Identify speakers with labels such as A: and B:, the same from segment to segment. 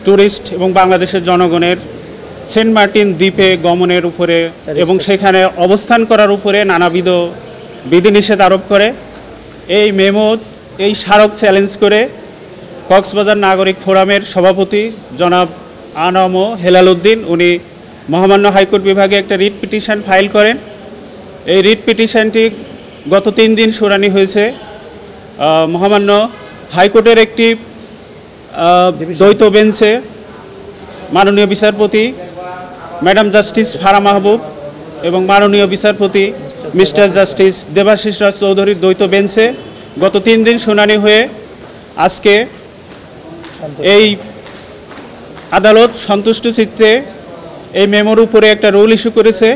A: Tourist এবং বাংলাদেশের জনগণের সেন্ট মার্টিন দ্বীপে গমনের উপরে এবং সেখানে অবস্থান করার উপরে নানাবিধ বিধিনিষেধ আরোপ করে এই মেমো এই স্মারক চ্যালেঞ্জ করে কক্সবাজার নাগরিক ফোরামের সভাপতি জনাব আনম হেলাল উদ্দিন উনি মহামান্য হাইকোর্ট বিভাগে একটা রিট পিটিশন ফাইল করেন। এই রিট পিটিশনটি গত 3 দিন শুনানি হয়েছে। মহামান্য হাইকোর্টের একটি দ্বৈত বেঞ্চে মাননীয় বিচারপতি ম্যাডাম জাস্টিস ফারা মাহবুব এবং মাননীয় বিচারপতি মিস্টার জাস্টিস দেবাশিস রাজ চৌধুরীর দ্বৈত বেঞ্চে গত 3 দিন শুনানি হয়ে আজকে এই আদালত সন্তুষ্ট চিত্তে এই মেমোর উপরে একটা রুল ইস্যু করেছে।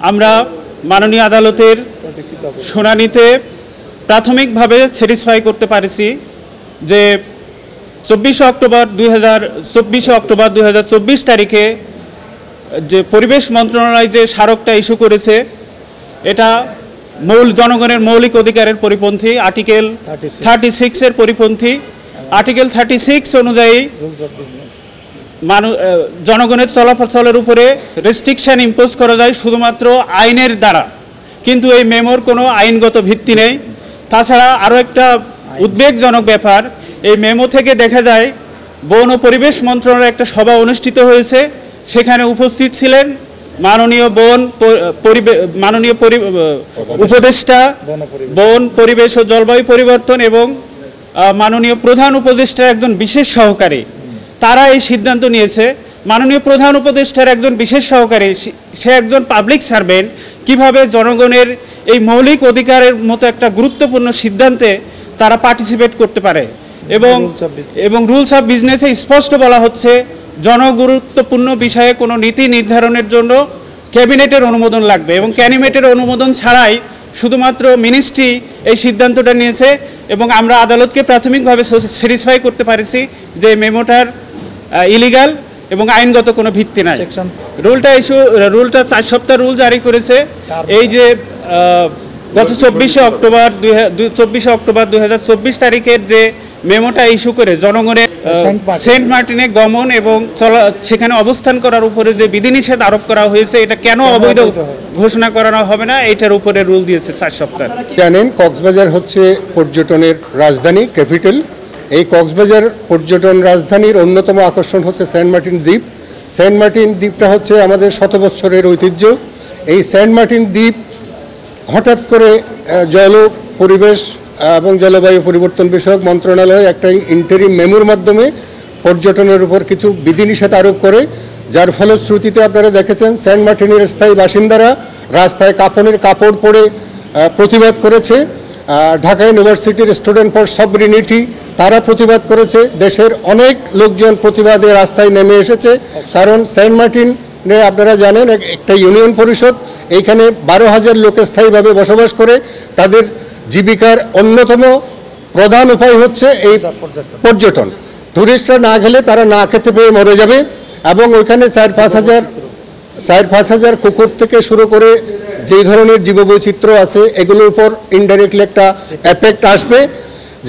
A: আমরা মাননীয় আদালতের শুনানিতে প্রাথমিকভাবে স্যাটিসফাই করতে পারছি যে 24 অক্টোবর 2024 তারিখে যে পরিবেশ মন্ত্রণালয় যে স্মারকটা ইস্যু করেছে এটা জনগণের মৌলিক অধিকারের পরিপন্থী, আর্টিকেল 36 এর পরিপন্থী। আর্টিকেল 36 অনুযায়ী জনগণের চলাচলের উপরে রেস্ট্রিকশন ইম্পোজ করা যায় শুধুমাত্র আইনের দ্বারা, কিন্তু এই মেমোর কোনো আইনগত ভিত্তি নেই। তাছাড়া আরও একটা উদ্বেগজনক ব্যাপার, এই মেমো থেকে দেখা যায় বন ও পরিবেশ মন্ত্রণালয়ের একটা সভা অনুষ্ঠিত হয়েছে, সেখানে উপস্থিত ছিলেন মাননীয় উপদেষ্টা বন পরিবেশ ও জলবায়ু পরিবর্তন এবং মাননীয় প্রধান উপদেষ্টার একজন বিশেষ সহকারী। তারা এই সিদ্ধান্ত নিয়েছে। মাননীয় প্রধান উপদেষ্টার একজন বিশেষ সহকারী, সে একজন পাবলিক সার্ভেন্ট, কিভাবে জনগণের এই মৌলিক অধিকারের মতো একটা গুরুত্বপূর্ণ সিদ্ধান্তে তারা পার্টিসিপেট করতে পারে। এবং রুলস অফ বিজনেসে স্পষ্ট বলা হচ্ছে জনগুরুত্বপূর্ণ বিষয়ে কোনো নীতি নির্ধারণের জন্য ক্যাবিনেটের অনুমোদন লাগবে এবং ক্যাবিনেটের অনুমোদন ছাড়াই শুধুমাত্র মিনিস্ট্রি এই সিদ্ধান্তটা নিয়েছে। এবং আমরা আদালতকে প্রাথমিকভাবে স্যাটিসফাই করতে পারছি যে মেমোটার ইলিগাল এবং আইনগত কোনো ভিত্তি নাই। রুলটা 4 সপ্তাহ রুল জারি করেছে। এই যে গত 24 অক্টোবর 2024 তারিখের যে মেমোটা ইস্যু করে জনগণের সেন্ট মার্টিনে গমন এবং সেখানে অবস্থান করার উপরে যে বিধিনিষেধ আরোপ করা হয়েছে, এটা কেন অবৈধ ঘোষণা করানো হবে না, এটার উপরে রুল দিয়েছে 4 সপ্তাহ।
B: জানেন কক্সবাজার হচ্ছে পর্যটনের রাজধানী, ক্যাপিটাল। এই কক্সবাজার পর্যটন রাজধানীর অন্যতম আকর্ষণ হচ্ছে সেন্ট মার্টিন দ্বীপ। সেন্ট মার্টিন দ্বীপটা হচ্ছে আমাদের 100 বছরের ঐতিহ্য। এই সেন্ট মার্টিন দ্বীপ হঠাৎ করে পরিবেশ এবং জলবায়ু পরিবর্তন বিষয়ক মন্ত্রণালয় একটা ইন্টারিম মেমোর মাধ্যমে পর্যটনের উপর কিছু বিধিনিষেধ আরোপ করে, যার ফলশ্রুতিতে আপনারা দেখেছেন সেন্ট মার্টিনের স্থায়ী বাসিন্দারা রাস্তায় কাপড় পরে প্রতিবাদ করেছে। ঢাকা ইউনিভার্সিটির স্টুডেন্ট ফর সভরিনিটি তারা প্রতিবাদ করেছে। দেশের অনেক লোকজন প্রতিবাদে রাস্তায় নেমে এসেছে, কারণ সেন্ট মার্টিনে আপনারা জানেন একটা ইউনিয়ন পরিষদ, এইখানে 12,000 লোক স্থায়ীভাবে বসবাস করে। তাদের জীবিকার অন্যতম প্রধান উপায় হচ্ছে এই পর্যটন। টুরিস্টরা না গেলে তারা না খেতে পেয়ে মরে যাবে এবং ওইখানে 4-5 হাজার কুকুর থেকে শুরু করে যেই ধরনের জীববৈচিত্র্য আছে এগুলোর উপর ইনডাইরেক্টলি একটা এফেক্ট আসবে।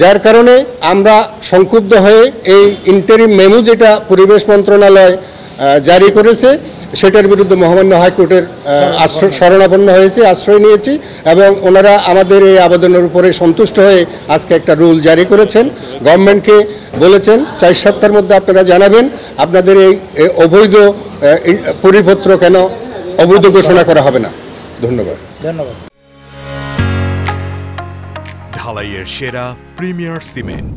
B: যার কারণে আমরা সংক্ষুব্ধ হয়ে এই ইন্টারিম মেমো যেটা পরিবেশ মন্ত্রণালয় জারি করেছে সেটার বিরুদ্ধে মহামান্য হাইকোর্টের শরণাপন্ন হয়েছে, আশ্রয় নিয়েছি এবং ওনারা আমাদের এই আবেদনের উপরে সন্তুষ্ট হয়ে আজকে একটা রুল জারি করেছেন। গভর্নমেন্টকে বলেছেন 4 সপ্তাহের মধ্যে আপনারা জানাবেন আপনাদের এই অবৈধ পরিপত্র কেন অবৈধ ঘোষণা করা হবে না। ধন্যবাদ।
C: ঢালাইয়ের সেরা প্রিমিয়ার সিমেন্ট।